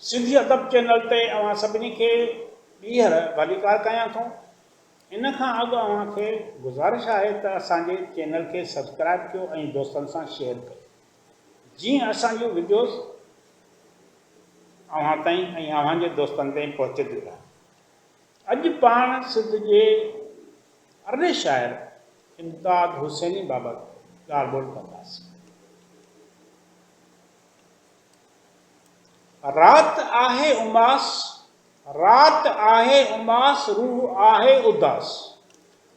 सिंधी अदब चैनल ते अवां सभिनी खे ॿीहर भलीकार कयां थो। इन खां अॻु अवां खे गुज़ारिश आहे त असांजे चैनल खे सब्सक्राइब कयो ऐं दोस्तनि सां शेयर कयो जीअं असांजूं वीडियोज़ अवां ताईं ऐं अव्हां जे दोस्तनि ताईं पहुचंदियूं रहनि। अॼु पाण सिंध जे अरड़े शाइर इम्दाद हुसैनी बाबति ॻाल्हि ॿोल कंदासीं। रात आहे उमास, रात आहे उमास, रूह आहे उदास।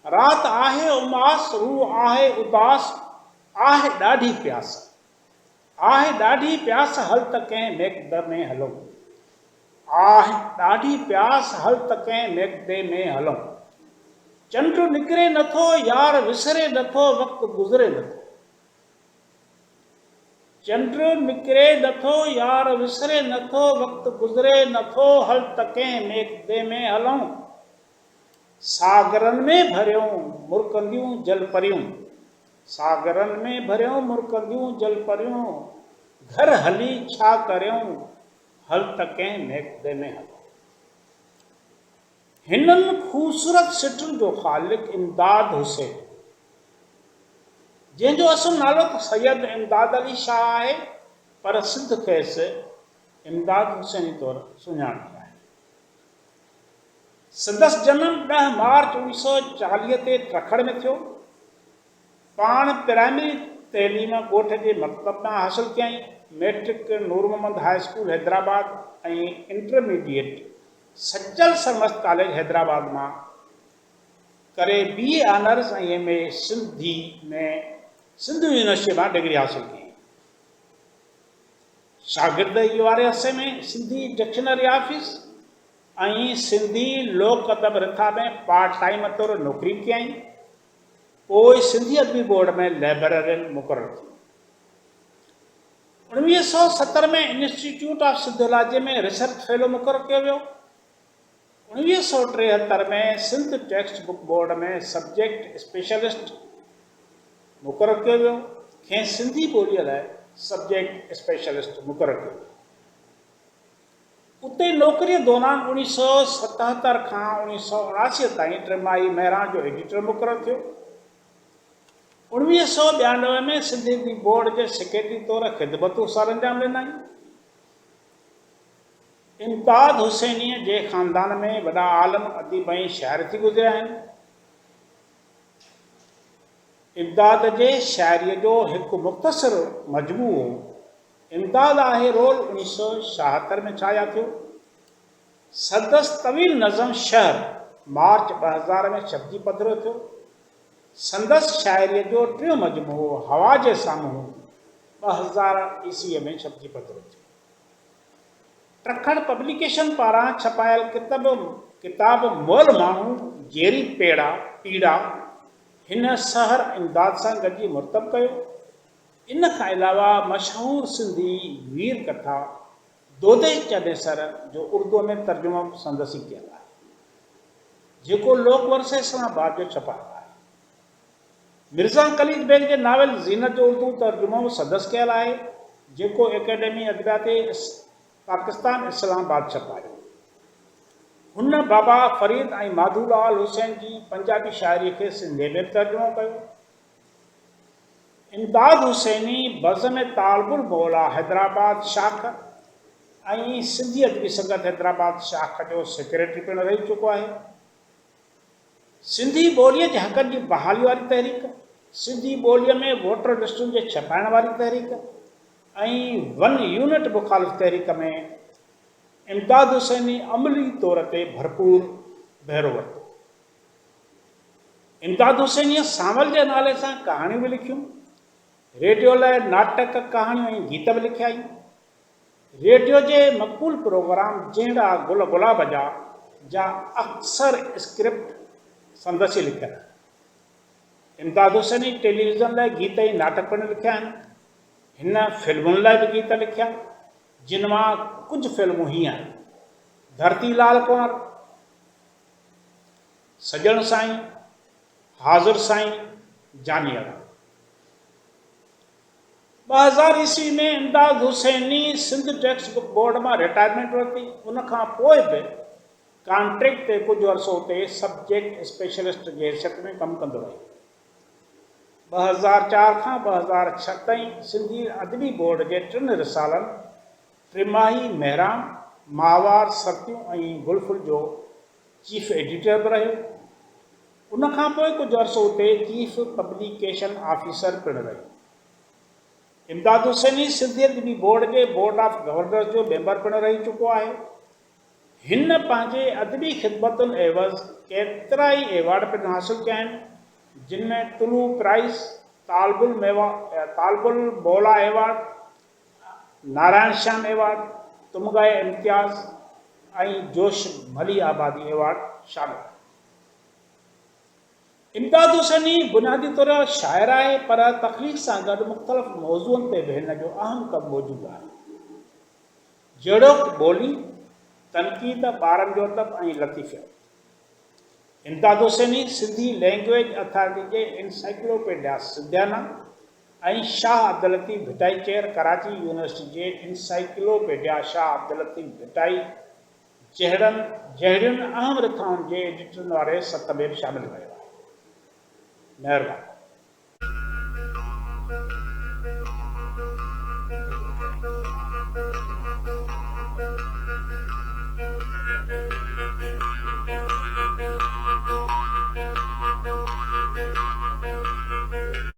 रात आहे उमास, रूह आहे उदास, आहे ॾाढी प्यास, आहे ॾाढी प्यास, हल त कंहिं मेघदर में हलूं। आहे ॾाढी प्यास, हल त कंहिं मेघदे में हलूं। चंड निकिरे नथो, यार विसरे नथो, वक़्तु गुज़रे नथो। चंड निकिरे नथो, यार विसरे नथो, वक़्तु गुज़रे नथो, हल त कंहिं मेघदे में हलूं। सागरनि में भरियूं मुरकंदियूं जल परियूं, सागरनि में भरियूं मुरकंदियूं जल परियूं, घर हली छा करियूं, हल त कंहिं मेघदे में हलूं। हिननि ख़ूबसूरत सिटुनि जो ख़ालिक इमदाद हुसैन, जंहिंजो असुल नालो त सैयद इमदाद अली शाह आहे, पर सिंध खेसि इमदाद हुसैनी तौरु सुञाणंदी आहे। संदसि जनम 10 मार्च 1940 ते ट्रखड़ में थियो। पाण प्राइमरी तइलीम ॻोठ जे मकतब मां हासिल कयईं। मैट्रिक नूर मोहम्मद हाई स्कूल हैदराबाद ऐं इंटरमीडिएट सज्जल सरमस्त कॉलेज हैदराबाद मां करे BA ऑनर्स ऐं MA सिंधी में सिंध यूनिवर्सिटी मां डिग्री हासिल कई। शागिर्द वारे अरसे में सिंधी डिक्शनरी ऑफिस ऐं सिंधी लोक अदब रिथा में पार्ट टाइम तौरु नौकरी कयईं। पोइ सिंधी अदबी बोर्ड में लाइब्रेरियन मुक़ररु थी। 1970 में इंस्टीट्यूट ऑफ सिंधोलॉजी में रिसर्च फेलो मुक़ररु कयो वियो। 1973 में सिंध टेक्स्ट बुक बोर्ड में सब्जेक्ट स्पेशलिस्ट मुक़ररु कयो वियो। कंहिं सिंधी ॿोलीअ लाइ सब्जेक्ट स्पेशलिस्ट मुक़ररु कयो वियो। उते नौकरीअ दौरान 1977 खां 1979 ताईं टिमाही महिराण जो एडिटर मुक़ररु थियो। 1992 में सिंधी बोर्ड जे सेक्रेटरी तौरु ख़िदमतूं सर अंजाम ॾिनई। इमदाद हुसैनीअ जे ख़ानदान में वॾा आलम अदीब ऐं शाइर थी गुज़रिया आहिनि। इमदाद जे शाइरीअ जो हिकु मुख़्तसिर मजमूओ इमदाद आहे रोल 1976 में छाया थियो। संदसि तवील नज़म शहर मार्च 2000 में छपिजी पधिरो थियो। संदसि शाइरीअ जो टियों मजमूओ हवा जे साम्हूं 2000 ईस्वीअ में छपिजी पधिरो थियो। ट्रखड़ पब्लिकेशन पारां छपायल किताब मोल माण्हू जेरी पीड़ा हिन सहर इमदाद सां गॾिजी मुर्तब कयो। इन खां अलावा मशहूर सिंधी वीर कथा दोदे चनेसर जो उर्दू में तर्जुमो संदसि कयल आहे, जेको लोक वरसे इस्लामाबाद जो छपायो आहे। मिर्ज़ा कलीद बेग जे नावल ज़ीनत जो उर्दू तर्जुमो संदसि कयल आहे, जेको एकेडमी अदबियात पाकिस्तान इस्लामाबाद छपायो। हुन बाबा फरीद ऐं माधूलाल हुसैन जी पंजाबी शाइरी खे सिंधी में तर्जुमो कयो। इमदाद हुसैनी बज़म तालबुल मौला हैदराबाद शाख ऐं सिंधी अदबी संगत हैदराबाद शाख जो सेक्रेटरी पिणु रही चुको आहे। सिंधी ॿोलीअ जे हक़नि जी बहाली वारी तहरीक, सिंधी ॿोलीअ में वोटर लिस्टुनि जे छपाइण वारी तहरीक ऐं 1 यूनिट मुख़ालिफ़ तहरीक में इमदाद हुसैनी अमली तौर ते भरपूर बहिरो वरितो। इमदाद हुसैनीअ सांवल जे नाले सां कहाणियूं बि लिखियूं। रेडियो लाइ नाटक, कहाणियूं ऐं गीत बि लिखिया आहिनि। रेडियो जे मक़बूल प्रोग्राम जहिड़ा गुल गुलाब जा अक्सर स्क्रिप्ट संदसि लिखियल। इमदाद हुसैनी टेलीविज़न लाइ गीत ऐं नाटक पिणु लिखिया आहिनि। हिन फिल्मुनि लाइ बि गीत लिखिया, जिन मां कुझु फिल्मूं हीअं आहिनि: धरती लाल कुंवर, सजण साईं, हाज़ुर साईं, जानी अड़ा। 2000 ईस्वी में Imdad Hussaini Sindh textbook board में रिटायरमेंट वरिती। उनखां पोइ बि कॉन्ट्रैक्ट ते कुछ अर्सो हुते सब्जेक्ट स्पेशलिस्ट जे हैसियत में कमु कंदो रहियो। 2004 खां 2006 ताईं सिंधी अदबी बोर्ड जे 3 रिसालनि टिमाही महराम, माहवार सर्तियूं ऐं गुलफुल जो चीफ एडिटर बि रहियो। उनखां पोइ कुझु अर्सो हुते चीफ पब्लिकेशन ऑफिसर पिणु रहियो। इमदाद हुसैनी सिंधी अदबी board J board of governors जो मेंबर पिणु रही चुको आहे। हिन पंहिंजे अदबी ख़िदमतुनि एवज़ केतिरा ई एवार्ड पिणु हासिल कया आहिनि, जिन में तुलू प्राइज़, तालबुल मौला एवार्ड, नारायण श्याम एवार्ड, तुमगाए इम्तियाज़ ऐं जोश भली आबादी एवार्ड शामिल। इमदाद हुसैनी बुनियादी तौर शाइर आहे, पर तख़लीक़ सां गॾु मुख़्तलिफ़ मौज़ूअनि ते बि हिन जो अहम कमु मौजूदु आहे, जहिड़ोकि ॿोली, तनक़ीद, ॿारनि जो अदब ऐं लतीफ़ियत। इमदाद हुसैनी सिंधी लैंग्वेज अथॉरिटी जे इनसाइक्लोपीडिया सिंधियाना ऐं शाह अब्दुल लतीफ़ भिटाई चेयर, कराची यूनिवर्सिटी जे इनसाइक्लोपीडिया शाह अब्दुल लतीफ़ भिटाई जहिड़ियुनि अहम रिथाउनि जे एडिटरनि वारे सत में बि शामिल कयो आहे। महिरबानी।